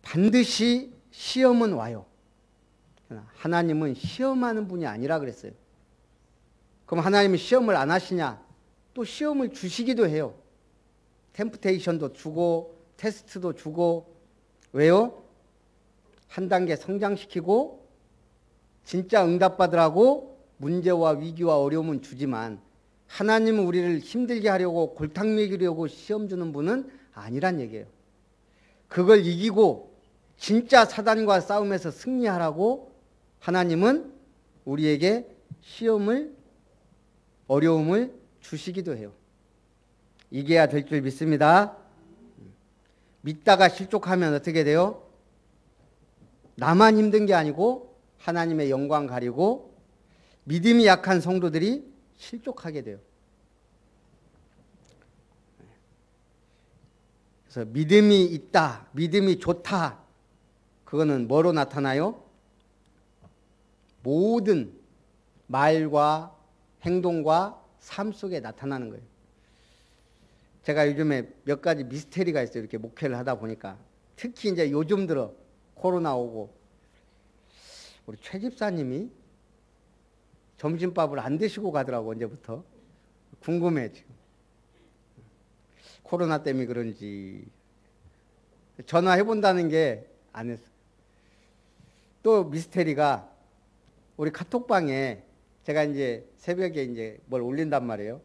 반드시 시험은 와요. 하나님은 시험하는 분이 아니라 그랬어요. 그럼 하나님은 시험을 안 하시냐? 또 시험을 주시기도 해요. 템프테이션도 주고 테스트도 주고. 왜요? 한 단계 성장시키고 진짜 응답받으라고 문제와 위기와 어려움은 주지만 하나님은 우리를 힘들게 하려고 골탕 먹이려고 시험 주는 분은 아니란 얘기예요. 그걸 이기고 진짜 사단과 싸움에서 승리하라고 하나님은 우리에게 시험을, 어려움을 주시기도 해요. 이겨야 될 줄 믿습니다. 믿다가 실족하면 어떻게 돼요? 나만 힘든 게 아니고 하나님의 영광 가리고 믿음이 약한 성도들이 실족하게 돼요. 그래서 믿음이 있다, 믿음이 좋다, 그거는 뭐로 나타나요? 모든 말과 행동과 삶 속에 나타나는 거예요. 제가 요즘에 몇 가지 미스테리가 있어요. 이렇게 목회를 하다 보니까. 특히 이제 요즘 들어 코로나 오고 우리 최 집사님이 점심밥을 안 드시고 가더라고. 언제부터. 궁금해 지금. 코로나 때문에 그런지. 전화해본다는 게 안 했어. 또 미스테리가 우리 카톡방에 제가 이제 새벽에 이제 뭘 올린단 말이에요.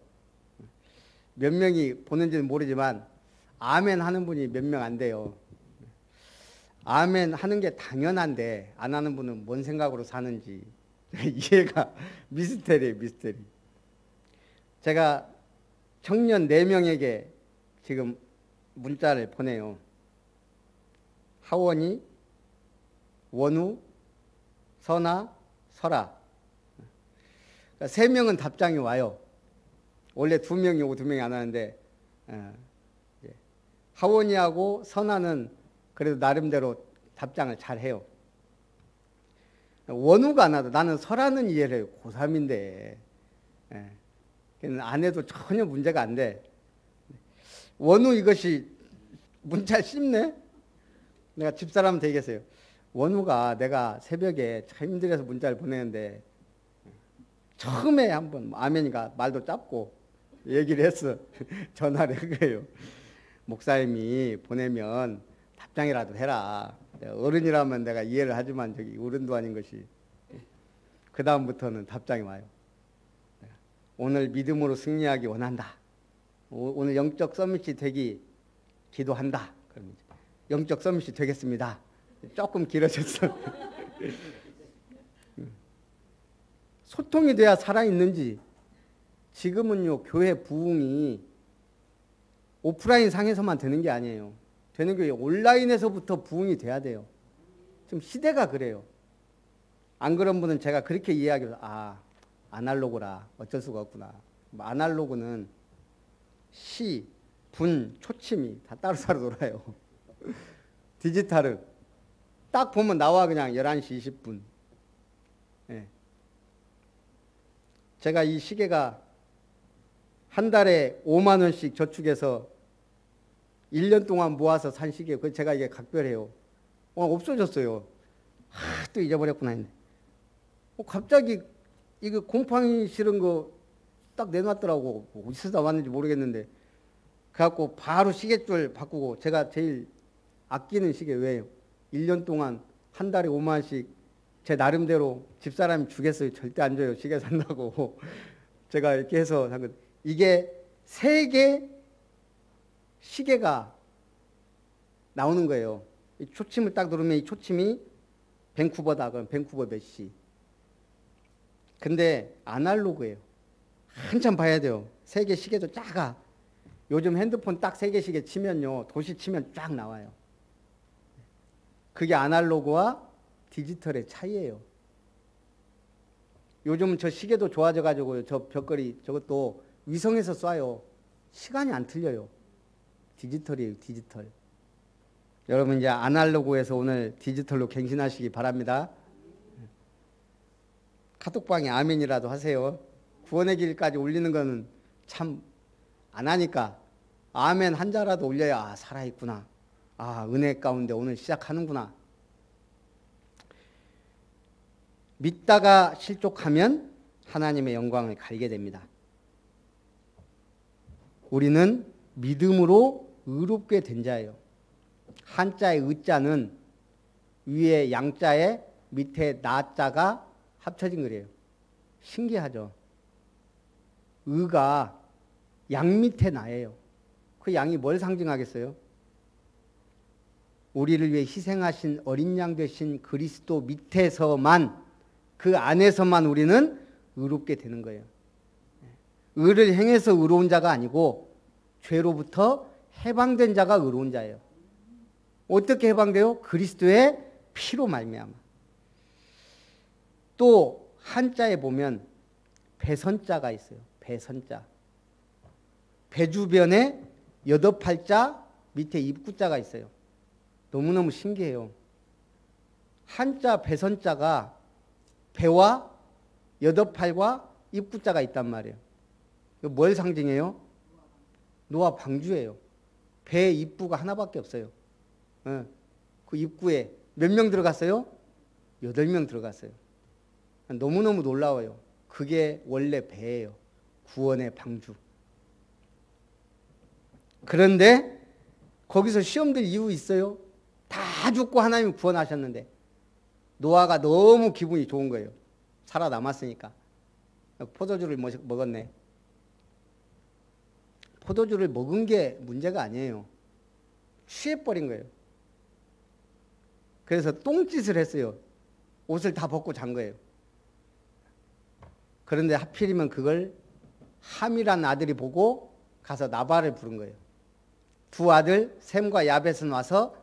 몇 명이 보는지는 모르지만 아멘 하는 분이 몇 명 안 돼요. 아멘 하는 게 당연한데 안 하는 분은 뭔 생각으로 사는지 이해가 미스테리예요. 미스테리. 제가 청년 4명에게 지금 문자를 보내요. 하원이, 원우, 선아, 설아. 그러니까 3명은 답장이 와요. 원래 2명이 오고 2명이 안 하는데 하원이하고 선아는 그래도 나름대로 답장을 잘 해요. 원우가 안 와도 나는 설아는 이해를 해요. 고3인데 안 해도 전혀 문제가 안 돼. 원우 이것이 문자 씹네? 내가 집사람 되겠어요. 원우가 내가 새벽에 참 힘들어서 문자를 보내는데 처음에 한번 아멘이가 말도 짧고 얘기를 했어. 전화를 한 거예요. 목사님이 보내면 답장이라도 해라. 어른이라면 내가 이해를 하지만 저기 어른도 아닌 것이. 그 다음부터는 답장이 와요. 오늘 믿음으로 승리하기 원한다. 오늘 영적 서밋이 되기 기도한다. 그러면 영적 서밋이 되겠습니다. 조금 길어졌어. 소통이 돼야 살아있는지. 지금은요 교회 부흥이 오프라인 상에서만 되는 게 아니에요. 되는 게 온라인에서부터 부흥이 돼야 돼요. 지금 시대가 그래요. 안 그런 분은 제가 그렇게 이해하기로 아날로그라 어쩔 수가 없구나. 아날로그는 시, 분, 초침이 다 따로따로 놀아요. 디지털은 딱 보면 나와 그냥 11시 20분. 예. 제가 이 시계가 한 달에 5만 원씩 저축해서 1년 동안 모아서 산 시계. 그 제가 이게 각별해요. 없어졌어요. 또 잊어버렸구나 했네. 갑자기 이거 곰팡이 실은 거 딱 내놨더라고. 어디서 왔는지 모르겠는데. 그래갖고 바로 시계줄 바꾸고 제가 제일 아끼는 시계 왜요? 1년 동안 한 달에 5만 원씩 제 나름대로 집사람이 주겠어요. 절대 안 줘요. 시계 산다고. 제가 이렇게 해서 산 건. 이게 3개 시계가 나오는 거예요. 이 초침을 딱 누르면 이 초침이 밴쿠버다. 그럼 밴쿠버 몇 시. 근데 아날로그예요. 한참 봐야 돼요. 3개 시계도 작아. 요즘 핸드폰 딱 3개 시계 치면요. 도시 치면 쫙 나와요. 그게 아날로그와 디지털의 차이예요. 요즘은 저 시계도 좋아져가지고 저 벽걸이 저것도 위성에서 쏴요. 시간이 안 틀려요. 디지털이에요. 디지털. 여러분 이제 아날로그에서 오늘 디지털로 갱신하시기 바랍니다. 카톡방에 아멘이라도 하세요. 구원의 길까지 올리는 거는 참 안 하니까 아멘 한자라도 올려야 살아있구나. 아, 은혜 가운데 오늘 시작하는구나. 믿다가 실족하면 하나님의 영광을 갈게 됩니다. 우리는 믿음으로 의롭게 된 자예요. 한자의 의자는 위에 양자에 밑에 나자가 합쳐진 거래요. 신기하죠? 의가 양 밑에 나예요. 그 양이 뭘 상징하겠어요? 우리를 위해 희생하신 어린 양 되신 그리스도 밑에서만, 그 안에서만 우리는 의롭게 되는 거예요. 의를 행해서 의로운 자가 아니고 죄로부터 해방된 자가 의로운 자예요. 어떻게 해방돼요? 그리스도의 피로 말미암아. 또 한자에 보면 배선자가 있어요. 배선자. 배 주변에 여덟팔자 밑에 입구자가 있어요. 너무너무 신기해요. 한자 배선자가 배와 여덟팔과 입구자가 있단 말이에요. 뭘 상징해요? 노아 방주예요. 배 입구가 하나밖에 없어요. 그 입구에 몇 명 들어갔어요? 8명 들어갔어요. 너무너무 놀라워요. 그게 원래 배예요. 구원의 방주. 그런데 거기서 시험될 이유 있어요? 다 죽고 하나님이 구원하셨는데 노아가 너무 기분이 좋은 거예요. 살아남았으니까. 포도주를 먹었네. 포도주를 먹은 게 문제가 아니에요. 취해버린 거예요. 그래서 똥짓을 했어요. 옷을 다 벗고 잔 거예요. 그런데 하필이면 그걸 함이란 아들이 보고 가서 나발을 부른 거예요. 두 아들 셈과 야벳은 와서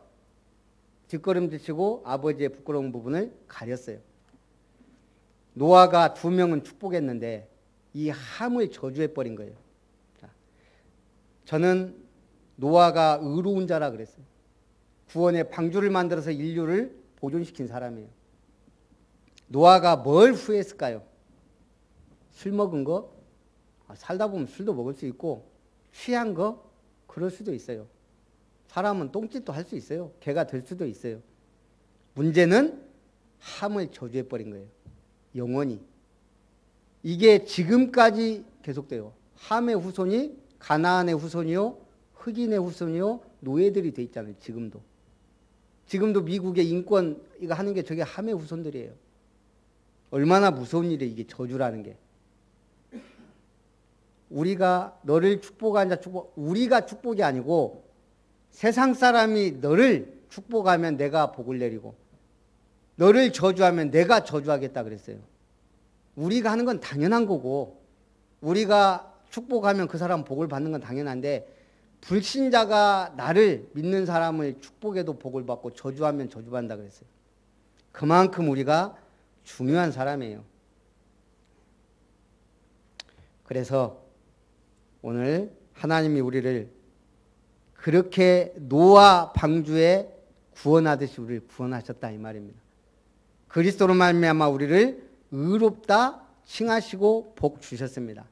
뒷걸음질 치고 아버지의 부끄러운 부분을 가렸어요. 노아가 2명은 축복했는데 이 함을 저주해버린 거예요. 저는 노아가 의로운 자라 그랬어요. 구원의 방주를 만들어서 인류를 보존시킨 사람이에요. 노아가 뭘 후회했을까요? 술 먹은 거? 살다 보면 술도 먹을 수 있고, 취한 거? 그럴 수도 있어요. 사람은 똥짓도 할 수 있어요. 개가 될 수도 있어요. 문제는 함을 저주해버린 거예요. 영원히. 이게 지금까지 계속돼요. 함의 후손이 가나안의 후손이요, 흑인의 후손이요, 노예들이 돼 있잖아요. 지금도 미국의 인권 이거 하는 게 저게 함의 후손들이에요. 얼마나 무서운 일이에요. 이게 저주라는 게. 우리가 너를 축복한 자 우리가 축복이 아니고 세상 사람이 너를 축복하면 내가 복을 내리고 너를 저주하면 내가 저주하겠다 그랬어요. 우리가 하는 건 당연한 거고 우리가 축복하면 그 사람 복을 받는 건 당연한데 불신자가 나를 믿는 사람을 축복해도 복을 받고 저주하면 저주받는다 그랬어요. 그만큼 우리가 중요한 사람이에요. 그래서 오늘 하나님이 우리를 그렇게 노아 방주에 구원하듯이 우리를 구원하셨다 이 말입니다. 그리스도로 말미암아 우리를 의롭다 칭하시고 복 주셨습니다.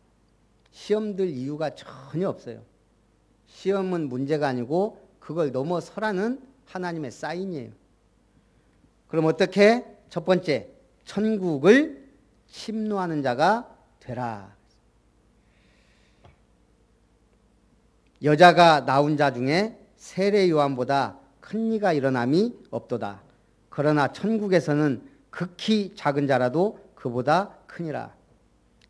시험 들 이유가 전혀 없어요. 시험은 문제가 아니고 그걸 넘어서라는 하나님의 사인이에요. 그럼 어떻게? 첫 번째, 천국을 침노하는 자가 되라. 여자가 낳은 자 중에 세례 요한보다 큰 이가 일어남이 없도다. 그러나 천국에서는 극히 작은 자라도 그보다 크니라.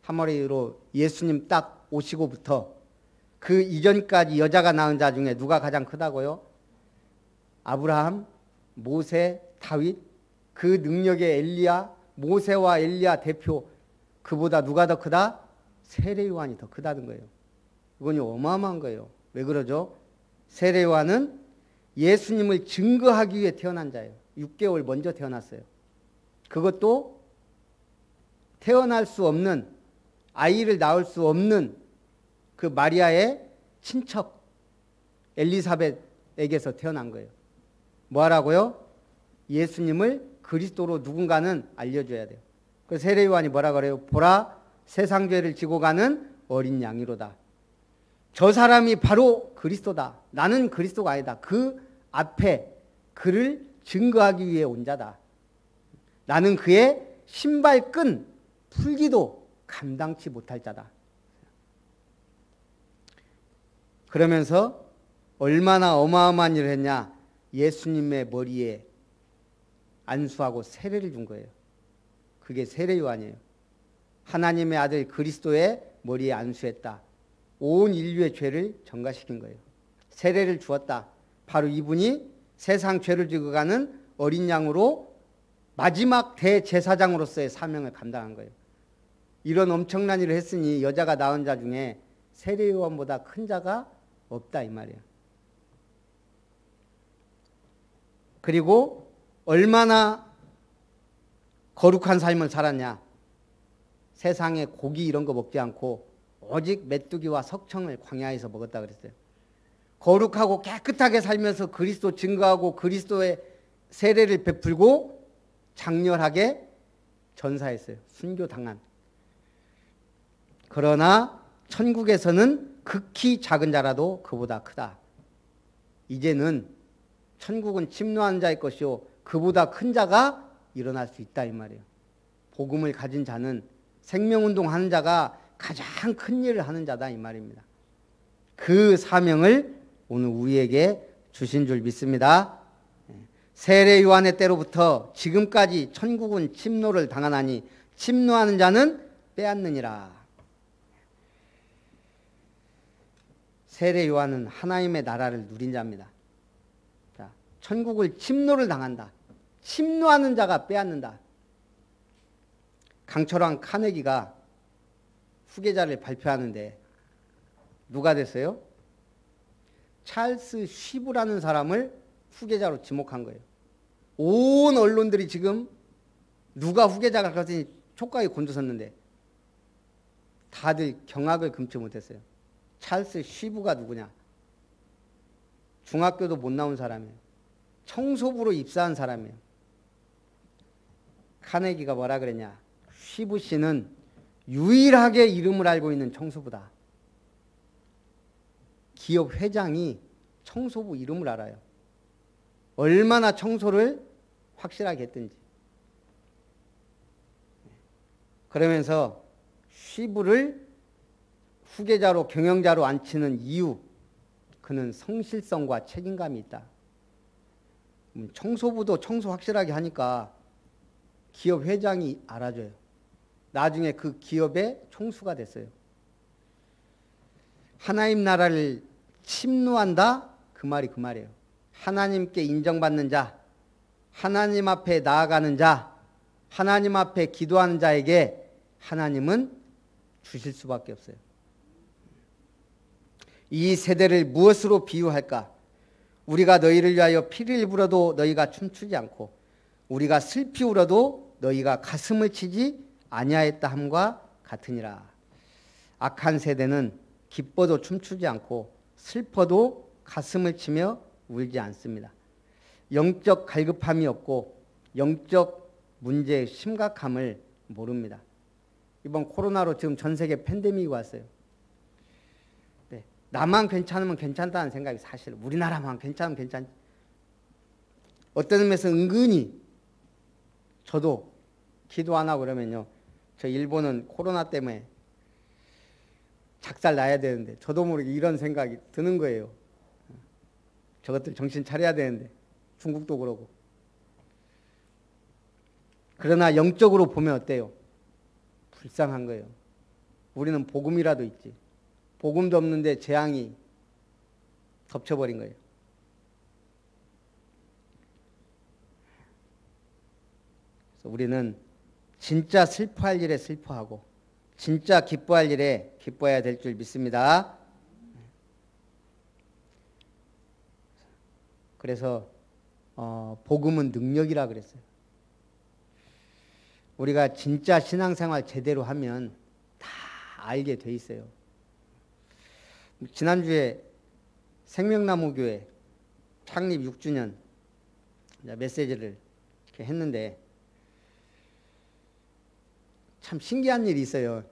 한마디로 예수님 딱 오시고부터 그 이전까지 여자가 낳은 자 중에 누가 가장 크다고요? 아브라함, 모세, 다윗, 그 능력의 엘리야, 모세와 엘리야 대표, 그보다 누가 더 크다? 세례 요한이 더 크다는 거예요. 이건 어마어마한 거예요. 왜 그러죠? 세례 요한은 예수님을 증거하기 위해 태어난 자예요. 6개월 먼저 태어났어요. 그것도 태어날 수 없는, 아이를 낳을 수 없는 그 마리아의 친척 엘리사벳에게서 태어난 거예요. 뭐 하라고요? 예수님을 그리스도로 누군가는 알려줘야 돼요. 그래서 세례 요한이 뭐라 그래요? 보라, 세상 죄를 지고 가는 어린 양이로다. 저 사람이 바로 그리스도다. 나는 그리스도가 아니다. 그 앞에 그를 증거하기 위해 온 자다. 나는 그의 신발끈 풀기도 감당치 못할 자다. 그러면서 얼마나 어마어마한 일을 했냐. 예수님의 머리에 안수하고 세례를 준 거예요. 그게 세례 요한이에요. 하나님의 아들 그리스도의 머리에 안수했다. 온 인류의 죄를 전가시킨 거예요. 세례를 주었다. 바로 이분이 세상 죄를 지고 가는 어린 양으로 마지막 대제사장으로서의 사명을 감당한 거예요. 이런 엄청난 일을 했으니 여자가 낳은 자 중에 세례 요한보다 큰 자가 없다 이 말이에요. 그리고 얼마나 거룩한 삶을 살았냐. 세상에 고기 이런 거 먹지 않고 오직 메뚜기와 석청을 광야에서 먹었다 그랬어요. 거룩하고 깨끗하게 살면서 그리스도 증거하고 그리스도의 세례를 베풀고 장렬하게 전사했어요. 순교당한. 그러나 천국에서는 극히 작은 자라도 그보다 크다. 이제는 천국은 침노한 자의 것이요 그보다 큰 자가 일어날 수 있다 이 말이에요. 복음을 가진 자는 생명운동하는 자가 가장 큰 일을 하는 자다 이 말입니다. 그 사명을 오늘 우리에게 주신 줄 믿습니다. 세례 요한의 때로부터 지금까지 천국은 침노를 당하나니 침노하는 자는 빼앗느니라. 세례 요한은 하나님의 나라를 누린 자입니다. 자, 천국을 침노를 당한다. 침노하는 자가 빼앗는다. 강철왕 카네기가 후계자를 발표하는데 누가 됐어요? 찰스 쉬브라는 사람을 후계자로 지목한 거예요. 온 언론들이 지금 누가 후계자가 그랬더니 촉각이 곤두섰는데 다들 경악을 금치 못했어요. 찰스 쉬브가 누구냐? 중학교도 못 나온 사람이에요. 청소부로 입사한 사람이에요. 카네기가 뭐라 그랬냐? 쉬브 씨는 유일하게 이름을 알고 있는 청소부다. 기업 회장이 청소부 이름을 알아요. 얼마나 청소를 확실하게 했든지. 그러면서 쉬브를 후계자로 경영자로 앉히는 이유, 그는 성실성과 책임감이 있다. 청소부도 청소 확실하게 하니까 기업 회장이 알아줘요. 나중에 그 기업의 총수가 됐어요. 하나님 나라를 침노한다? 그 말이 그 말이에요. 하나님께 인정받는 자, 하나님 앞에 나아가는 자, 하나님 앞에 기도하는 자에게 하나님은 주실 수밖에 없어요. 이 세대를 무엇으로 비유할까? 우리가 너희를 위하여 피를 불어도 너희가 춤추지 않고 우리가 슬피 울어도 너희가 가슴을 치지 아니하였다 함과 같으니라. 악한 세대는 기뻐도 춤추지 않고 슬퍼도 가슴을 치며 울지 않습니다. 영적 갈급함이 없고 영적 문제의 심각함을 모릅니다. 이번 코로나로 지금 전 세계 팬데믹이 왔어요. 네, 나만 괜찮으면 괜찮다는 생각이 사실 우리나라만 괜찮으면 괜찮지. 어떤 의미에서 은근히 저도 기도 안 하고 그러면요. 저 일본은 코로나 때문에 작살 나야 되는데 저도 모르게 이런 생각이 드는 거예요. 저것들 정신 차려야 되는데 중국도 그러고. 그러나 영적으로 보면 어때요? 불쌍한 거예요. 우리는 복음이라도 있지. 복음도 없는데 재앙이 덮쳐버린 거예요. 그래서 우리는 진짜 슬퍼할 일에 슬퍼하고 진짜 기뻐할 일에 기뻐해야 될 줄 믿습니다. 그래서 복음은 능력이라 그랬어요. 우리가 진짜 신앙생활 제대로 하면 다 알게 돼 있어요. 지난주에 생명나무교회 창립 6주년 메시지를 이렇게 했는데 참 신기한 일이 있어요.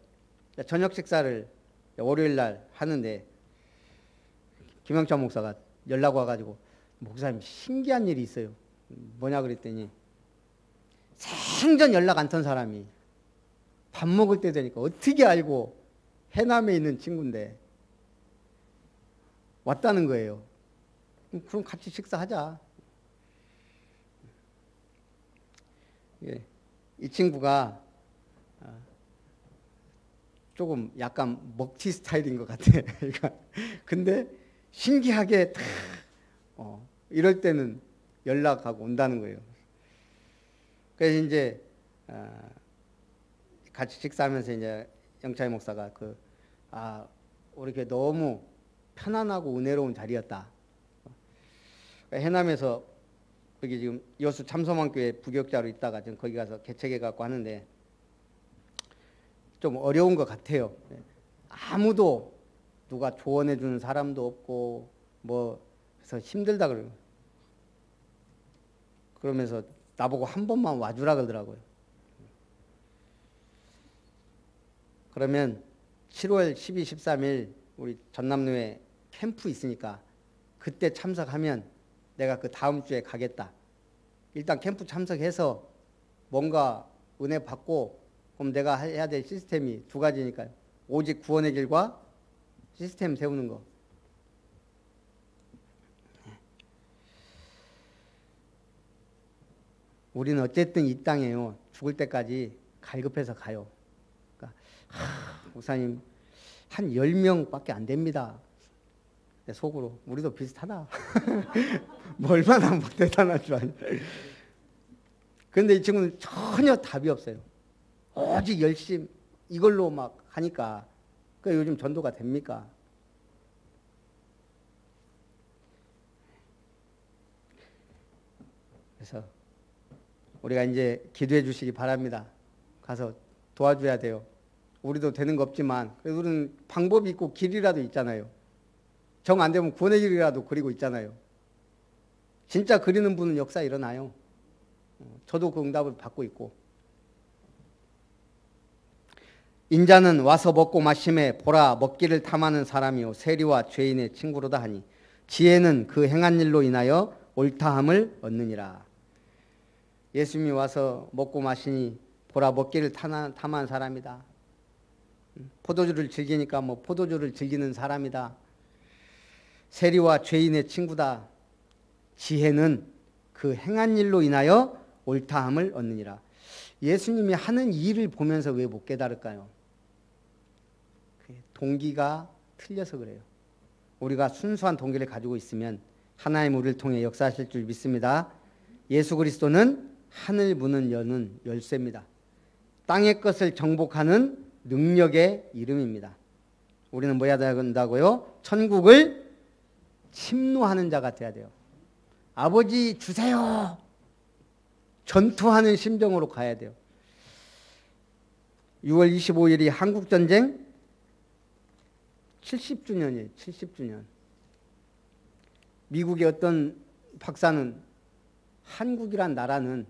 저녁 식사를 월요일 날 하는데 김영찬 목사가 연락 와가지고 목사님 신기한 일이 있어요. 뭐냐 그랬더니 생전 연락 안 턴 사람이 밥 먹을 때 되니까 어떻게 알고 해남에 있는 친구인데 왔다는 거예요. 그럼 같이 식사하자. 예, 이 친구가 조금 약간 먹튀 스타일인 것 같아. 그러니까 근데 신기하게 다 이럴 때는 연락하고 온다는 거예요. 그래서 이제 같이 식사하면서 이제 영차이 목사가 우리 교회 너무 편안하고 은혜로운 자리였다. 해남에서 여기 지금 여수 참소만교회 부교육자로 있다가 지금 거기 가서 개척해 갖고 하는데 좀 어려운 것 같아요. 아무도 누가 조언해 주는 사람도 없고 뭐 그래서 힘들다 그래요. 그러면서 나보고 한 번만 와주라 그러더라고요. 그러면 7월 12, 13일 우리 전남로에 캠프 있으니까 그때 참석하면 내가 그 다음 주에 가겠다. 일단 캠프 참석해서 뭔가 은혜 받고 그럼 내가 해야 될 시스템이 두 가지니까요. 오직 구원의 길과 시스템 세우는 거. 우리는 어쨌든 이 땅에요. 죽을 때까지 갈급해서 가요. 그러니까 목사님 한 10명밖에 안 됩니다. 속으로 우리도 비슷하다. 뭐 얼마나 뭐 대단한 줄 아냐. 그런데 이 친구는 전혀 답이 없어요. 오직 열심 이걸로 막 하니까 그 요즘 전도가 됩니까? 그래서 우리가 이제 기도해 주시기 바랍니다. 가서 도와줘야 돼요. 우리도 되는 거 없지만 그래도 우리는 방법이 있고 길이라도 있잖아요. 정 안 되면 구원의 길이라도 그리고 있잖아요. 진짜 그리는 분은 역사 일어나요. 저도 그 응답을 받고 있고. 인자는 와서 먹고 마심에 보라 먹기를 탐하는 사람이요 세리와 죄인의 친구로다 하니 지혜는 그 행한 일로 인하여 옳다함을 얻느니라. 예수님이 와서 먹고 마시니 보라 먹기를 탐하는 사람이다. 포도주를 즐기니까 뭐 포도주를 즐기는 사람이다. 세리와 죄인의 친구다. 지혜는 그 행한 일로 인하여 옳다함을 얻느니라. 예수님이 하는 일을 보면서 왜 못 깨달을까요? 동기가 틀려서 그래요. 우리가 순수한 동기를 가지고 있으면 하나님 우리를 통해 역사하실 줄 믿습니다. 예수 그리스도는 하늘 문을 여는 열쇠입니다. 땅의 것을 정복하는 능력의 이름입니다. 우리는 뭐 해야 된다고요? 천국을 침노하는 자가 돼야 돼요. 아버지 주세요. 전투하는 심정으로 가야 돼요. 6월 25일이 한국전쟁 70주년이에요. 70주년. 미국의 어떤 박사는 한국이란 나라는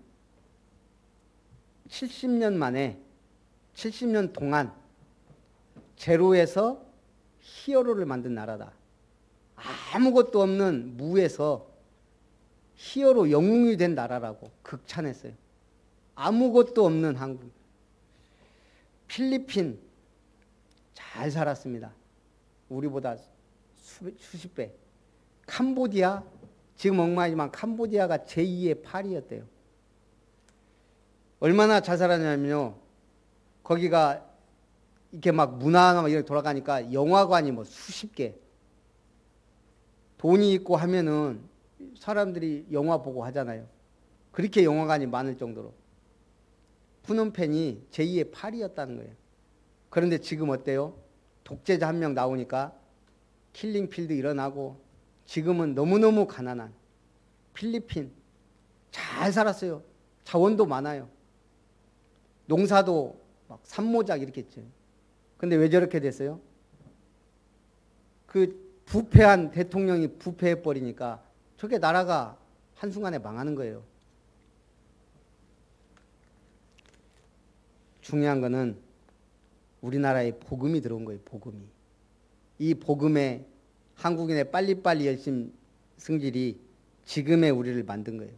70년 만에 70년 동안 제로에서 히어로를 만든 나라다. 아무것도 없는 무에서 히어로 영웅이 된 나라라고 극찬했어요. 아무것도 없는 한국. 필리핀 잘 살았습니다. 우리보다 수십 배. 캄보디아 지금 엉망이지만 캄보디아가 제2의 파리였대요. 얼마나 잘 살았냐면요. 거기가 이렇게 막 문화가 막 이렇게 돌아가니까 영화관이 뭐 수십 개. 돈이 있고 하면은 사람들이 영화 보고 하잖아요. 그렇게 영화관이 많을 정도로. 푸놈펜이 제2의 파리였다는 거예요. 그런데 지금 어때요? 독재자 한 명 나오니까 킬링필드 일어나고 지금은 너무너무 가난한 필리핀 잘 살았어요. 자원도 많아요. 농사도 막 산모작 이렇게 했죠. 근데 왜 저렇게 됐어요? 그 부패한 대통령이 부패해버리니까 저게 나라가 한순간에 망하는 거예요. 중요한 거는 우리나라에 복음이 들어온 거예요. 복음이. 이 복음에 한국인의 빨리빨리 열심 승질이 지금의 우리를 만든 거예요.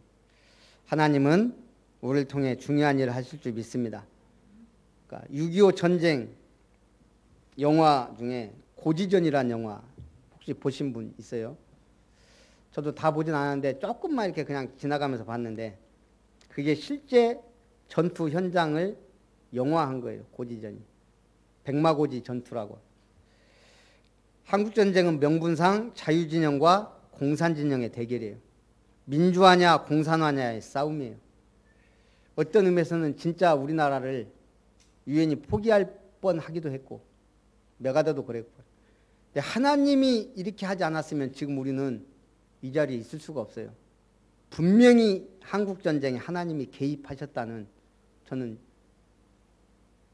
하나님은 우리를 통해 중요한 일을 하실 줄 믿습니다. 그러니까 6.25 전쟁 영화 중에 고지전이라는 영화 혹시 보신 분 있어요? 저도 다 보진 않았는데 조금만 이렇게 그냥 지나가면서 봤는데 그게 실제 전투 현장을 영화한 거예요. 고지전이. 백마고지 전투라고. 한국전쟁은 명분상 자유진영과 공산진영의 대결이에요. 민주화냐 공산화냐의 싸움이에요. 어떤 의미에서는 진짜 우리나라를 유엔이 포기할 뻔하기도 했고 메가더도 그랬고, 근데 하나님이 이렇게 하지 않았으면 지금 우리는 이 자리에 있을 수가 없어요. 분명히 한국전쟁에 하나님이 개입하셨다는 저는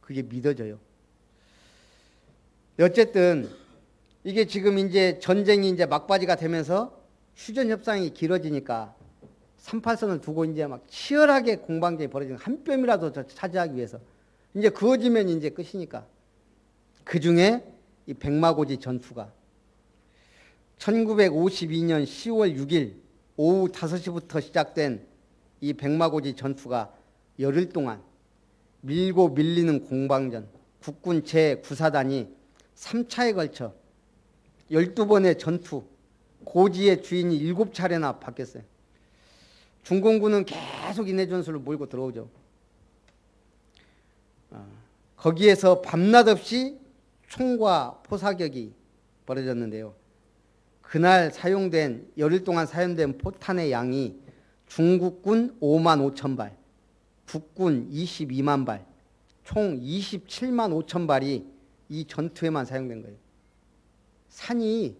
그게 믿어져요. 어쨌든 이게 지금 이제 전쟁이 이제 막바지가 되면서 휴전 협상이 길어지니까 38선을 두고 이제 막 치열하게 공방전이 벌어지는, 한 뼘이라도 더 차지하기 위해서 이제 그어지면 이제 끝이니까. 그 중에 이 백마고지 전투가 1952년 10월 6일 오후 5시부터 시작된 이 백마고지 전투가 열흘 동안 밀고 밀리는 공방전, 국군 제9사단이 3차에 걸쳐 12번의 전투, 고지의 주인이 7차례나 바뀌었어요. 중공군은 계속 인해 전술을 몰고 들어오죠. 거기에서 밤낮 없이 총과 포사격이 벌어졌는데요. 그날 사용된, 열흘 동안 사용된 포탄의 양이 중국군 5만 5천 발, 국군 22만 발, 총 27만 5천 발이 이 전투에만 사용된 거예요. 산이,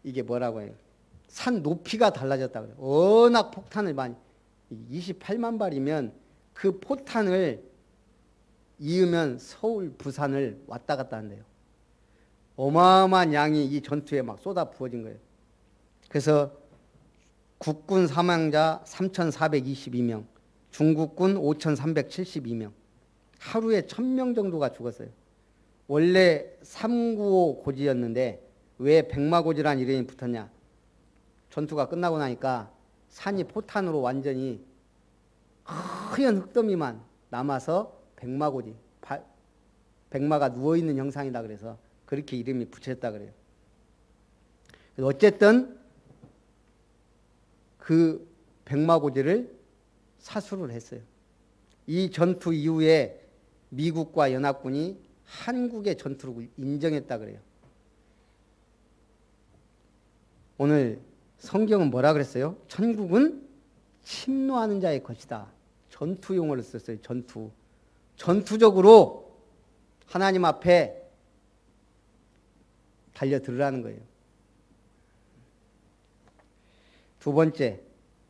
이게 뭐라고 해요? 산 높이가 달라졌다고 해요. 워낙 폭탄을 많이, 28만 발이면 그 포탄을 이으면 서울, 부산을 왔다 갔다 한대요. 어마어마한 양이 이 전투에 막 쏟아 부어진 거예요. 그래서 국군 사망자 3,422명, 중국군 5,372명, 하루에 1,000명 정도가 죽었어요. 원래 395 고지였는데 왜 백마고지라는 이름이 붙었냐? 전투가 끝나고 나니까 산이 포탄으로 완전히 하얀 흙더미만 남아서 백마고지, 백마가 누워있는 형상이다 그래서 그렇게 이름이 붙였다 그래요. 어쨌든 그 백마고지를 사수를 했어요. 이 전투 이후에 미국과 연합군이 한국의 전투를 인정했다 그래요. 오늘 성경은 뭐라 그랬어요? 천국은 침노하는 자의 것이다. 전투 용어를 썼어요. 전투. 전투적으로 하나님 앞에 달려들으라는 거예요. 두 번째,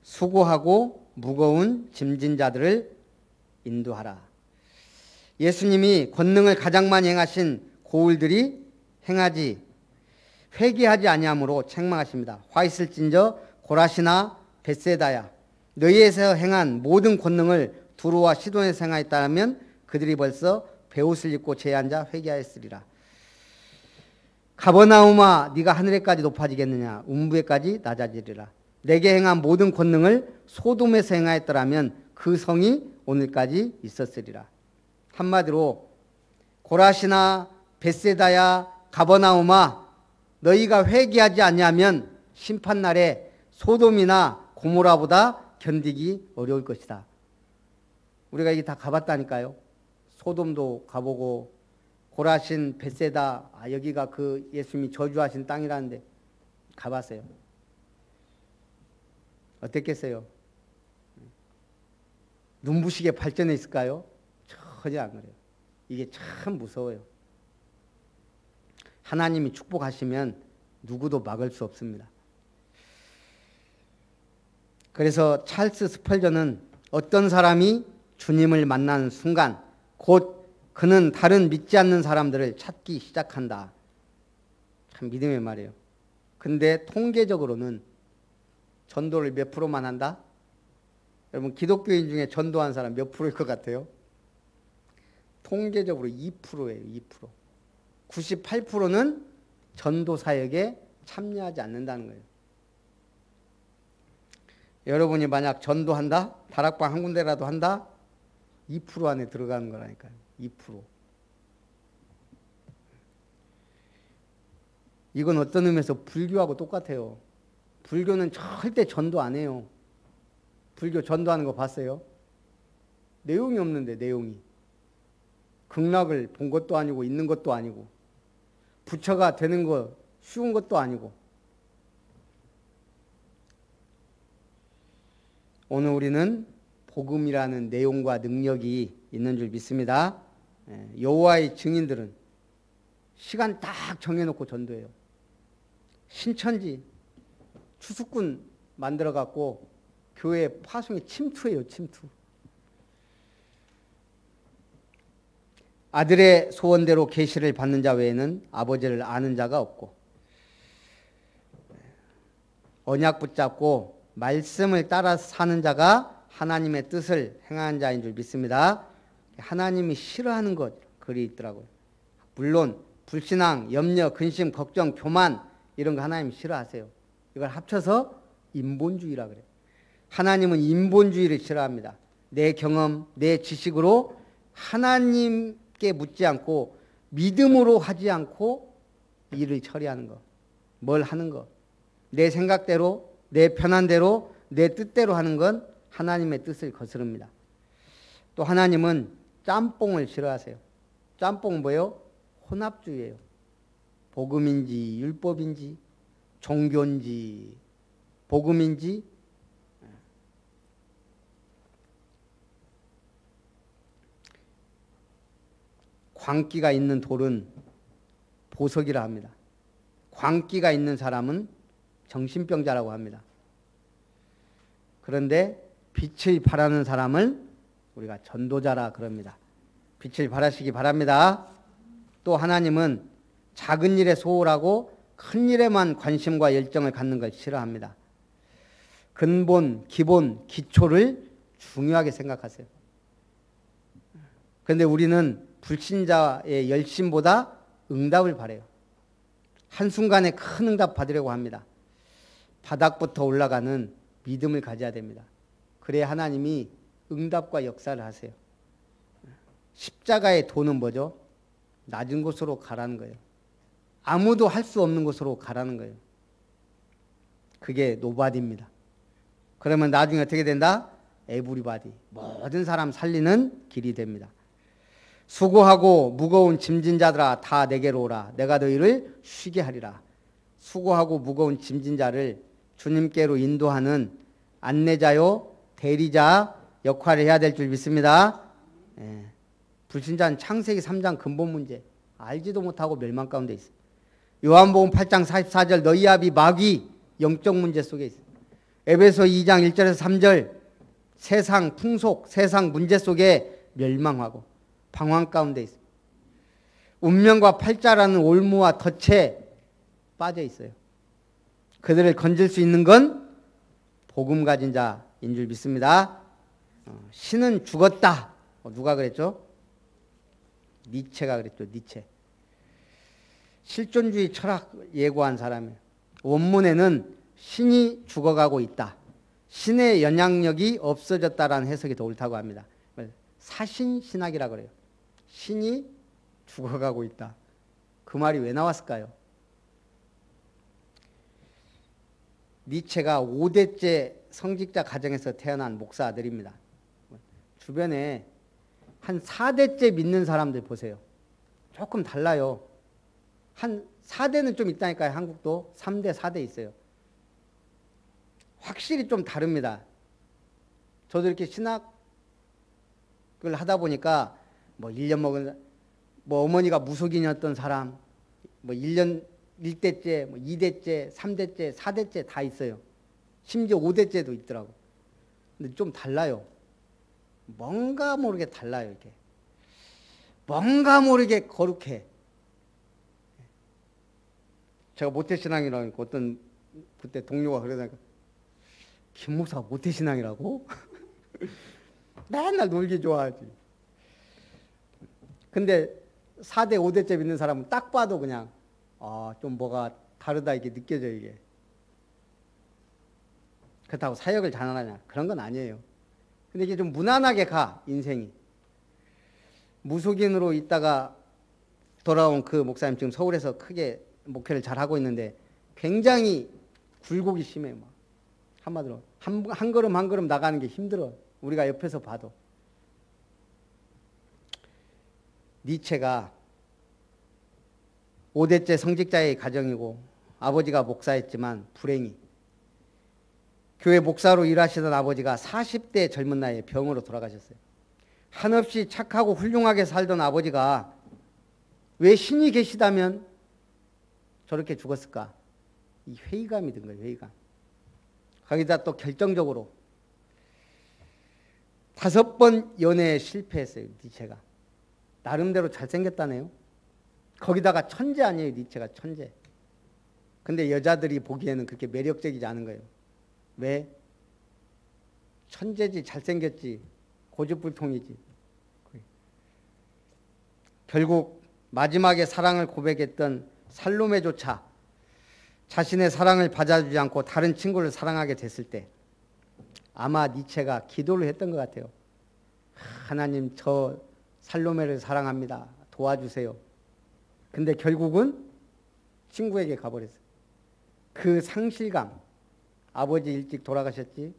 수고하고 무거운 짐진 자들을 인도하라. 예수님이 권능을 가장 많이 행하신 고울들이 회개하지 아니함으로 책망하십니다. 화 있을진저 고라시나 벳세다야, 너희에서 행한 모든 권능을 두로와 시돈에서 행하였다면 그들이 벌써 베옷을 입고 제한자 회개하였으리라. 가버나움아, 네가 하늘에까지 높아지겠느냐? 음부에까지 낮아지리라. 내게 행한 모든 권능을 소돔에서 행하였더라면 그 성이 오늘까지 있었으리라. 한마디로 고라시나 벳세다야 가버나움아, 너희가 회개하지 않냐면 심판날에 소돔이나 고모라보다 견디기 어려울 것이다. 우리가 이게 다 가봤다니까요. 소돔도 가보고 고라신 벳세다, 여기가 그 예수님이 저주하신 땅이라는데 가봤어요. 어땠겠어요? 눈부시게 발전해 있을까요? 전혀 안 그래요. 이게 참 무서워요. 하나님이 축복하시면 누구도 막을 수 없습니다. 그래서 찰스 스펄전은 어떤 사람이 주님을 만나는 순간 곧 그는 다른 믿지 않는 사람들을 찾기 시작한다. 참 믿음의 말이에요. 근데 통계적으로는 전도를 몇 프로만 한다? 여러분 기독교인 중에 전도한 사람 몇 프로일 것 같아요? 통계적으로 2%예요. 2%. 98%는 전도 사역에 참여하지 않는다는 거예요. 여러분이 만약 전도한다? 다락방 한 군데라도 한다? 2% 안에 들어가는 거라니까요. 2%. 이건 어떤 의미에서 불교하고 똑같아요. 불교는 절대 전도 안 해요. 불교 전도하는 거 봤어요? 내용이 없는데, 내용이. 극락을 본 것도 아니고 있는 것도 아니고 부처가 되는 거 쉬운 것도 아니고. 오늘 우리는 복음이라는 내용과 능력이 있는 줄 믿습니다. 여호와의 증인들은 시간 딱 정해놓고 전도해요. 신천지 추수꾼 만들어갖고 교회 파송에 침투해요. 침투. 아들의 소원대로 계시를 받는 자 외에는 아버지를 아는 자가 없고, 언약 붙잡고 말씀을 따라 사는 자가 하나님의 뜻을 행하는 자인 줄 믿습니다. 하나님이 싫어하는 것 글이 있더라고요. 물론 불신앙, 염려, 근심, 걱정, 교만 이런 거 하나님 싫어하세요. 이걸 합쳐서 인본주의라 그래요. 하나님은 인본주의를 싫어합니다. 내 경험, 내 지식으로 하나님께 묻지 않고 믿음으로 하지 않고 일을 처리하는 거. 뭘 하는 거. 내 생각대로, 내 편한대로, 내 뜻대로 하는 건 하나님의 뜻을 거스릅니다. 또 하나님은 짬뽕을 싫어하세요. 짬뽕은 뭐예요? 혼합주의예요. 복음인지 율법인지 종교인지 복음인지. 광기가 있는 돌은 보석이라 합니다. 광기가 있는 사람은 정신병자라고 합니다. 그런데 빛을 발하는 사람을 우리가 전도자라 그럽니다. 빛을 발하시기 바랍니다. 또 하나님은 작은 일에 소홀하고 큰 일에만 관심과 열정을 갖는 걸 싫어합니다. 근본, 기본, 기초를 중요하게 생각하세요. 그런데 우리는 불신자의 열심보다 응답을 바라요. 한순간에 큰 응답 받으려고 합니다. 바닥부터 올라가는 믿음을 가져야 됩니다. 그래야 하나님이 응답과 역사를 하세요. 십자가의 도는 뭐죠? 낮은 곳으로 가라는 거예요. 아무도 할 수 없는 곳으로 가라는 거예요. 그게 노바디입니다. 그러면 나중에 어떻게 된다? 에브리바디. 모든 사람 살리는 길이 됩니다. 수고하고 무거운 짐진 자들아 다 내게로 오라. 내가 너희를 쉬게 하리라. 수고하고 무거운 짐진 자를 주님께로 인도하는 안내자요 대리자 역할을 해야 될 줄 믿습니다. 불신자는 창세기 3장 근본 문제 알지도 못하고 멸망 가운데 있어요. 요한복음 8장 44절 너희 아비 마귀 영적 문제 속에 있어요. 에베소 2장 1절에서 3절 세상 풍속, 세상 문제 속에 멸망하고 방황 가운데 있어요. 운명과 팔자라는 올무와 덫에 빠져 있어요. 그들을 건질 수 있는 건 복음 가진 자인 줄 믿습니다. 신은 죽었다. 누가 그랬죠? 니체가 그랬죠. 니체. 실존주의 철학 예고한 사람이에요. 원문에는 신이 죽어가고 있다. 신의 영향력이 없어졌다라는 해석이 더 옳다고 합니다. 사신신학이라고 그래요. 신이 죽어가고 있다. 그 말이 왜 나왔을까요? 니체가 5대째 성직자 가정에서 태어난 목사 아들입니다. 주변에 한 4대째 믿는 사람들 보세요. 조금 달라요. 한 4대는 좀 있다니까요. 한국도 3대, 4대 있어요. 확실히 좀 다릅니다. 저도 이렇게 신학을 하다 보니까 뭐 1년 먹은 뭐 어머니가 무속인이었던 사람 뭐 1년 1대째, 뭐 2대째, 3대째, 4대째 다 있어요. 심지어 5대째도 있더라고. 근데 좀 달라요. 뭔가 모르게 달라요. 이렇게. 뭔가 모르게 거룩해. 제가 모태신앙이라고 하니까 어떤 그때 동료가 그러다니까 김 목사가 모태신앙이라고? 맨날 놀기 좋아하지. 근데 4대, 5대째 믿는 사람은 딱 봐도 그냥 좀 뭐가 다르다 이게 느껴져요. 이게. 그렇다고 사역을 잘하냐? 그런 건 아니에요. 근데 이게 좀 무난하게 가, 인생이. 무속인으로 있다가 돌아온 그 목사님 지금 서울에서 크게 목회를 잘 하고 있는데 굉장히 굴곡이 심해요. 막. 한마디로 한 걸음 한 걸음 나가는 게 힘들어. 우리가 옆에서 봐도. 니체가 5대째 성직자의 가정이고 아버지가 목사였지만 불행히 교회 목사로 일하시던 아버지가 40대 젊은 나이에 병으로 돌아가셨어요. 한없이 착하고 훌륭하게 살던 아버지가 왜 신이 계시다면 저렇게 죽었을까? 이 회의감이 든 거예요. 회의감. 거기다 또 결정적으로 5번 연애에 실패했어요. 니체가. 나름대로 잘생겼다네요. 거기다가 천재 아니에요. 니체가 천재. 근데 여자들이 보기에는 그렇게 매력적이지 않은 거예요. 왜? 천재지 잘생겼지 고집불통이지. 결국 마지막에 사랑을 고백했던 살로메조차 자신의 사랑을 받아주지 않고 다른 친구를 사랑하게 됐을 때 아마 니체가 기도를 했던 것 같아요. 하나님, 저 살로메를 사랑합니다. 도와주세요. 근데 결국은 친구에게 가버렸어요. 그 상실감. 아버지 일찍 돌아가셨지.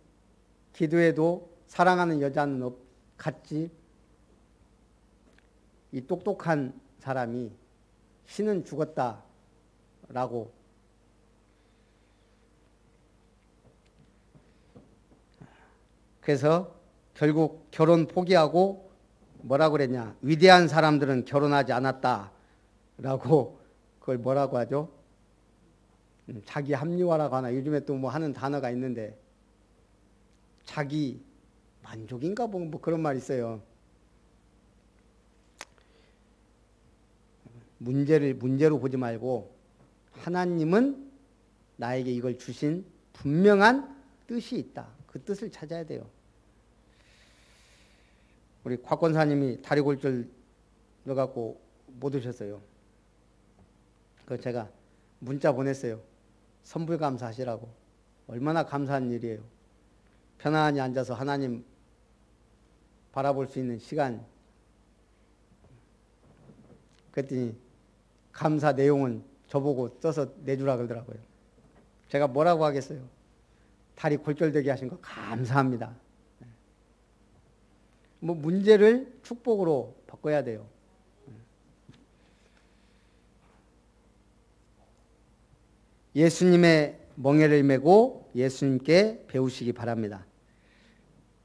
기도해도 사랑하는 여자는 갔지. 이 똑똑한 사람이 신은 죽었다라고 그래서 결국 결혼 포기하고 뭐라고 그랬냐. 위대한 사람들은 결혼하지 않았다라고 그걸 뭐라고 하죠? 자기 합리화라고 하나. 요즘에 또 뭐 하는 단어가 있는데 자기 만족인가 뭐 그런 말 있어요. 문제를 문제로 보지 말고 하나님은 나에게 이걸 주신 분명한 뜻이 있다. 그 뜻을 찾아야 돼요. 우리 곽권사님이 다리 골절 넣어갖고 못 오셨어요. 그 제가 문자 보냈어요. 선불감사하시라고. 얼마나 감사한 일이에요. 편안히 앉아서 하나님 바라볼 수 있는 시간. 그랬더니 감사 내용은 저보고 써서 내주라 그러더라고요. 제가 뭐라고 하겠어요. 다리 골절되게 하신 거 감사합니다. 뭐 문제를 축복으로 바꿔야 돼요. 예수님의 멍에를 메고 예수님께 배우시기 바랍니다.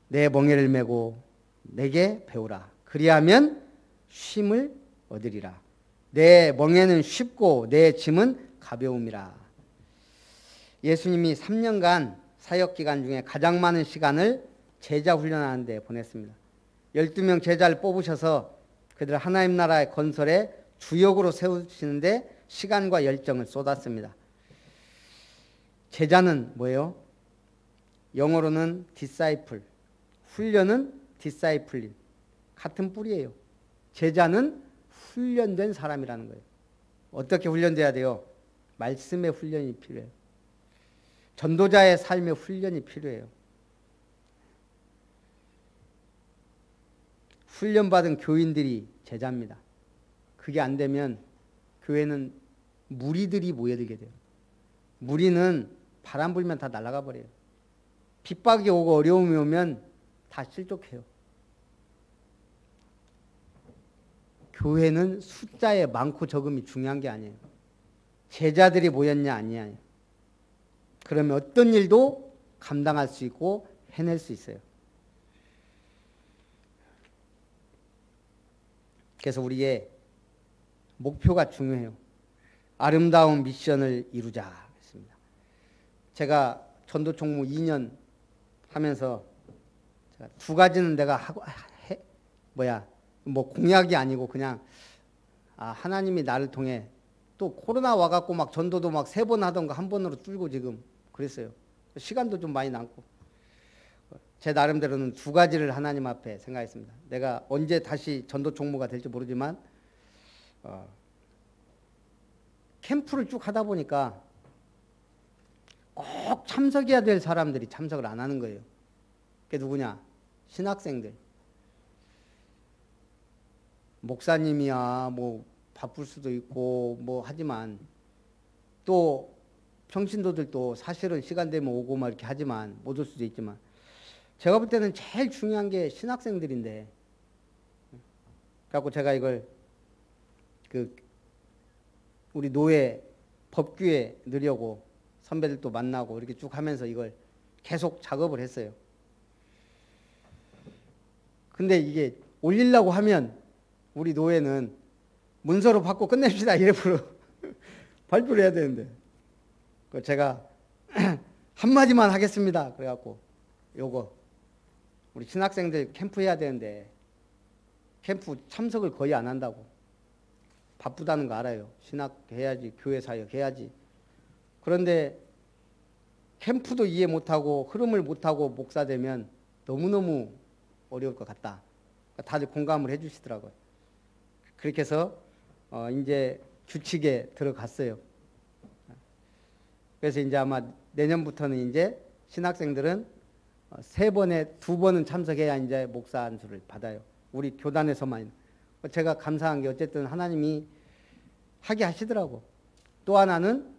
내 멍에를 메고 내게 배우라. 그리하면 쉼을 얻으리라. 내 멍에는 쉽고 내 짐은 가벼움이라. 예수님이 3년간 사역기간 중에 가장 많은 시간을 제자 훈련하는 데 보냈습니다. 12명 제자를 뽑으셔서 그들 하나님 나라의 건설에 주역으로 세우시는데 시간과 열정을 쏟았습니다. 제자는 뭐예요? 영어로는 disciple, 훈련은 discipline. 같은 뿌리예요. 제자는 훈련된 사람이라는 거예요. 어떻게 훈련돼야 돼요? 말씀의 훈련이 필요해요. 전도자의 삶의 훈련이 필요해요. 훈련받은 교인들이 제자입니다. 그게 안 되면 교회는 무리들이 모여들게 돼요. 무리는 바람 불면 다 날아가 버려요. 핍박이 오고 어려움이 오면 다 실족해요. 교회는 숫자에 많고 적음이 중요한 게 아니에요. 제자들이 모였냐 아니냐. 그러면 어떤 일도 감당할 수 있고 해낼 수 있어요. 그래서 우리의 목표가 중요해요. 아름다운 미션을 이루자 했습니다. 제가 전도 총무 2년 하면서 두 가지는 내가 하고 뭐 공약이 아니고 그냥 하나님이 나를 통해 또 코로나 와갖고 막 전도도 막 3번 하던가 한 번으로 뚫고 지금 그랬어요. 시간도 좀 많이 남고 제 나름대로는 두 가지를 하나님 앞에 생각했습니다. 내가 언제 다시 전도 총무가 될지 모르지만 캠프를 쭉 하다 보니까 꼭 참석해야 될 사람들이 참석을 안 하는 거예요. 그게 누구냐? 신학생들. 목사님이야 뭐 바쁠 수도 있고 뭐 하지만 또 평신도들도 사실은 시간 되면 오고 막 이렇게 하지만 못 올 수도 있지만 제가 볼 때는 제일 중요한 게 신학생들인데 그래갖고 제가 이걸 우리 노예 법규에 넣으려고 선배들도 만나고 이렇게 쭉 하면서 이걸 계속 작업을 했어요. 근데 이게 올리려고 하면 우리 노예는 문서로 받고 끝냅시다 이래로 발표를 해야 되는데 제가 한마디만 하겠습니다. 그래갖고 요거 우리 신학생들 캠프 해야 되는데 캠프 참석을 거의 안 한다고. 바쁘다는 거 알아요. 신학 해야지, 교회 사역 해야지. 그런데 캠프도 이해 못하고 흐름을 못하고 목사 되면 너무너무 어려울 것 같다. 다들 공감을 해 주시더라고요. 그렇게 해서 이제 규칙에 들어갔어요. 그래서 이제 아마 내년부터는 이제 신학생들은 3번에 2번은 참석해야 이제 목사 안수를 받아요. 우리 교단에서만. 제가 감사한 게 어쨌든 하나님이 하게 하시더라고. 또 하나는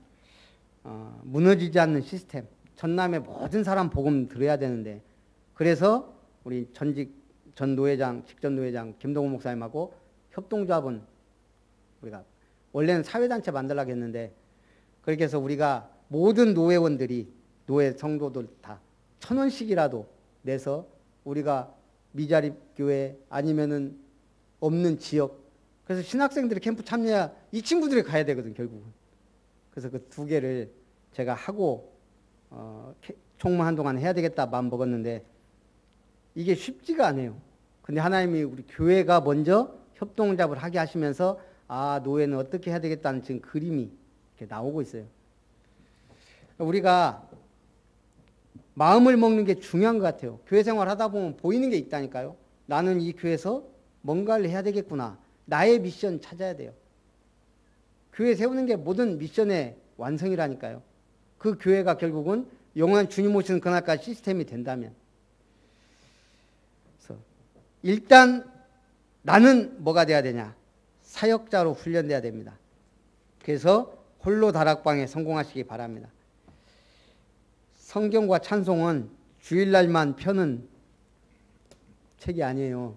무너지지 않는 시스템. 전남의 모든 사람 복음 들어야 되는데 그래서 우리 전 노회장, 직전 노회장 김동훈 목사님하고 협동조합은 우리가 원래는 사회단체 만들려고 했는데 그렇게 해서 우리가 모든 노회원들이 노회 성도들 다 1,000원씩이라도 내서 우리가 미자립 교회 아니면은 없는 지역 그래서 신학생들이 캠프 참여해야 이 친구들이 가야 되거든 결국은. 그래서 그 2개를 제가 하고 총무 한동안 해야 되겠다 마음 먹었는데 이게 쉽지가 않아요. 근데 하나님이 우리 교회가 먼저 협동작업을 하게 하시면서 노예는 어떻게 해야 되겠다는 지금 그림이 이렇게 나오고 있어요. 우리가 마음을 먹는 게 중요한 것 같아요. 교회 생활 하다 보면 보이는 게 있다니까요. 나는 이 교회에서 뭔가를 해야 되겠구나. 나의 미션 찾아야 돼요. 교회 세우는 게 모든 미션의 완성이라니까요. 그 교회가 결국은 영원한 주님 오시는 그날까지 시스템이 된다면. 그래서 일단 나는 뭐가 돼야 되냐? 사역자로 훈련돼야 됩니다. 그래서 홀로 다락방에 성공하시기 바랍니다. 성경과 찬송은 주일날만 펴는 책이 아니에요.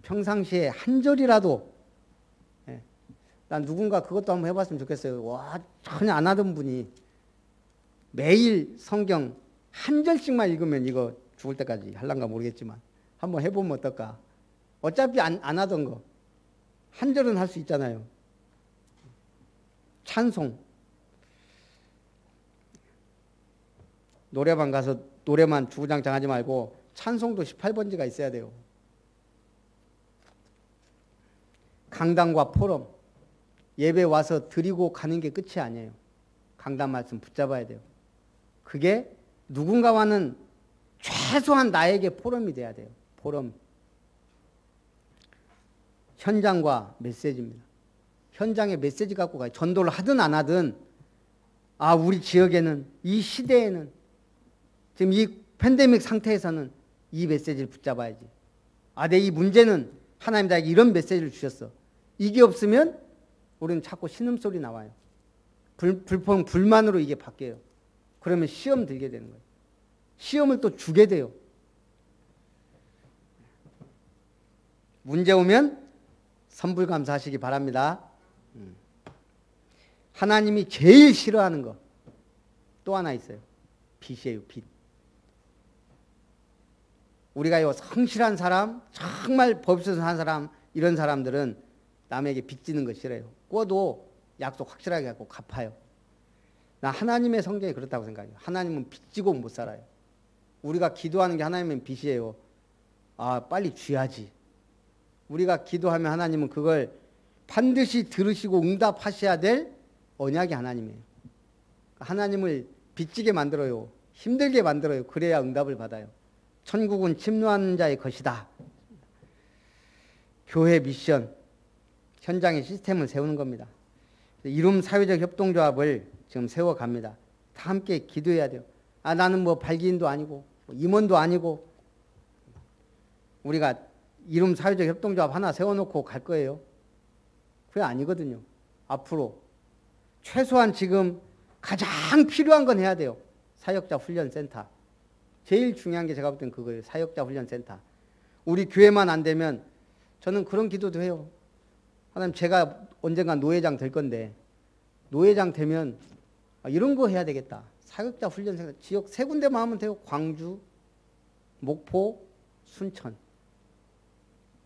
평상시에 한 절이라도 난 누군가 그것도 한번 해봤으면 좋겠어요. 와 전혀 안 하던 분이 매일 성경 한 절씩만 읽으면 이거 죽을 때까지 할란가 모르겠지만 한번 해보면 어떨까. 어차피 안 하던 거 한 절은 할 수 있잖아요. 찬송 노래방 가서 노래만 주구장창 하지 말고 찬송도 18번지가 있어야 돼요. 강단과 포럼 예배 와서 드리고 가는 게 끝이 아니에요. 강단 말씀 붙잡아야 돼요. 그게 누군가와는 최소한 나에게 포럼이 돼야 돼요. 포럼. 현장과 메시지입니다. 현장에 메시지 갖고 가요. 전도를 하든 안 하든 우리 지역에는 이 시대에는 지금 이 팬데믹 상태에서는 이 메시지를 붙잡아야지. 내 이 문제는 하나님 나에게 이런 메시지를 주셨어. 이게 없으면 우리는 자꾸 신음소리 나와요. 불평, 불만으로 이게 바뀌어요. 그러면 시험 들게 되는 거예요. 시험을 또 주게 돼요. 문제 오면 선불감사하시기 바랍니다. 하나님이 제일 싫어하는 거 또 하나 있어요. 빚이에요. 빚. 우리가 성실한 사람, 정말 법에서 한 사람, 이런 사람들은 남에게 빚지는 거 싫어요. 꿔도 약속 확실하게 갖고 갚아요. 나 하나님의 성경이 그렇다고 생각해요. 하나님은 빚지고 못 살아요. 우리가 기도하는 게 하나님은 빚이에요. 빨리 줘야지. 우리가 기도하면 하나님은 그걸 반드시 들으시고 응답하셔야 될 언약이 하나님이에요. 하나님을 빚지게 만들어요. 힘들게 만들어요. 그래야 응답을 받아요. 천국은 침노하는 자의 것이다. 교회 미션, 현장의 시스템을 세우는 겁니다. 이룸 사회적 협동조합을 지금 세워갑니다. 다 함께 기도해야 돼요. 나는 뭐 발기인도 아니고 뭐 임원도 아니고 우리가 이름 사회적 협동조합 하나 세워놓고 갈 거예요. 그게 아니거든요. 앞으로 최소한 지금 가장 필요한 건 해야 돼요. 사역자 훈련센터. 제일 중요한 게 제가 볼 땐 그거예요. 사역자 훈련센터. 우리 교회만 안 되면 저는 그런 기도도 해요. 하나님, 제가 언젠간 노회장 될 건데 노회장 되면 이런 거 해야 되겠다. 사역자 훈련센터 지역 3군데만 하면 돼요. 광주, 목포, 순천.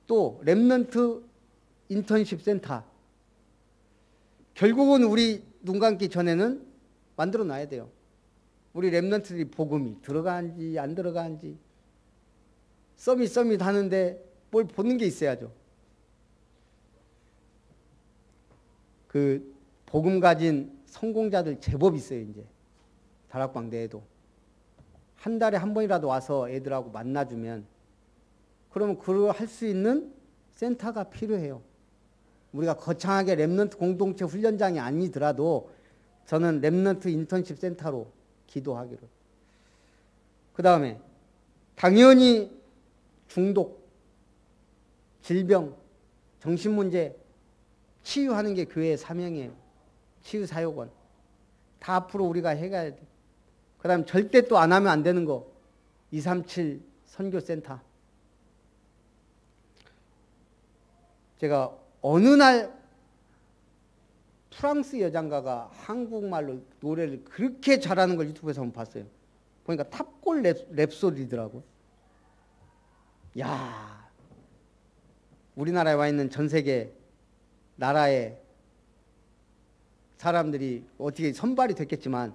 또 렘넌트 인턴십 센터. 결국은 우리 눈 감기 전에는 만들어 놔야 돼요. 우리 렘넌트들이 복음이 들어가는지 안 들어가는지 서밋 하는데 뭘 보는 게 있어야죠. 그 복음 가진 성공자들 제법 있어요. 이제 다락방 내에도 한 달에 한 번이라도 와서 애들하고 만나주면, 그러면 그걸 할 수 있는 센터가 필요해요. 우리가 거창하게 렘넌트 공동체 훈련장이 아니더라도 저는 렘넌트 인턴십 센터로 기도하기로. 그 다음에 당연히 중독, 질병, 정신문제 치유하는 게 교회의 사명이에요. 치유사역원. 다 앞으로 우리가 해가야 돼. 그 다음 절대 또 안 하면 안 되는 거 237 선교센터. 제가 어느 날 프랑스 여장가가 한국말로 노래를 그렇게 잘하는 걸 유튜브에서 한번 봤어요. 보니까 탑골 랩소디더라고. 야, 우리나라에 와 있는 전 세계 나라의 사람들이 어떻게 선발이 됐겠지만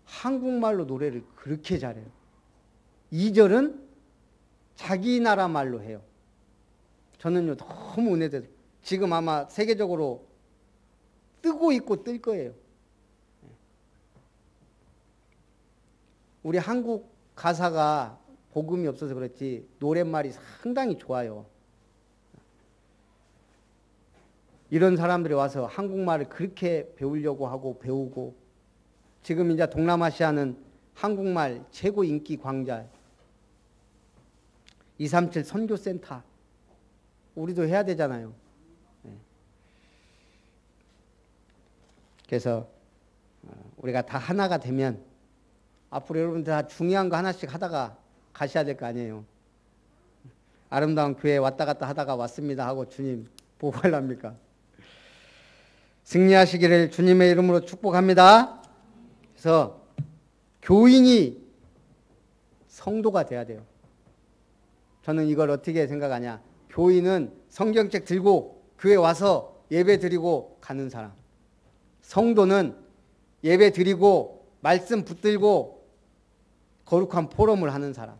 한국말로 노래를 그렇게 잘해요. 2절은 자기 나라 말로 해요. 저는요 너무 은혜돼요. 지금 아마 세계적으로 뜨고 있고 뜰 거예요. 우리 한국 가사가 복음이 없어서 그렇지 노랫말이 상당히 좋아요. 이런 사람들이 와서 한국말을 그렇게 배우려고 하고 배우고, 지금 이제 동남아시아는 한국말 최고 인기 광자 237 선교센터 우리도 해야 되잖아요. 그래서 우리가 다 하나가 되면 앞으로 여러분들 다 중요한 거 하나씩 하다가 가셔야 될 거 아니에요. 아름다운 교회 왔다 갔다 하다가 왔습니다 하고 주님 보고 하랍니까? 승리하시기를 주님의 이름으로 축복합니다. 그래서 교인이 성도가 돼야 돼요. 저는 이걸 어떻게 생각하냐. 교인은 성경책 들고 교회 와서 예배 드리고 가는 사람. 성도는 예배 드리고 말씀 붙들고 거룩한 포럼을 하는 사람.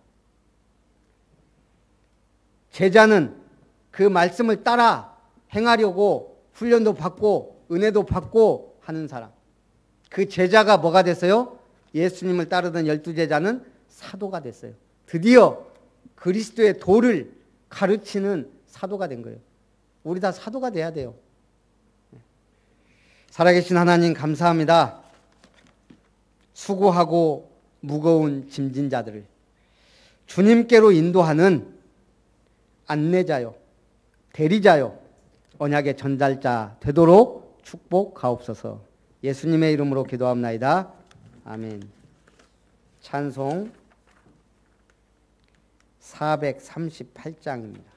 제자는 그 말씀을 따라 행하려고 훈련도 받고 은혜도 받고 하는 사람. 그 제자가 뭐가 됐어요? 예수님을 따르던 12제자는 사도가 됐어요. 드디어 그리스도의 도를 가르치는 사도가 된 거예요. 우리 다 사도가 돼야 돼요. 살아계신 하나님 감사합니다. 수고하고 무거운 짐진 자들을 주님께로 인도하는 안내자요, 대리자요, 언약의 전달자 되도록 축복하옵소서. 예수님의 이름으로 기도합나이다. 아멘. 찬송 438장입니다.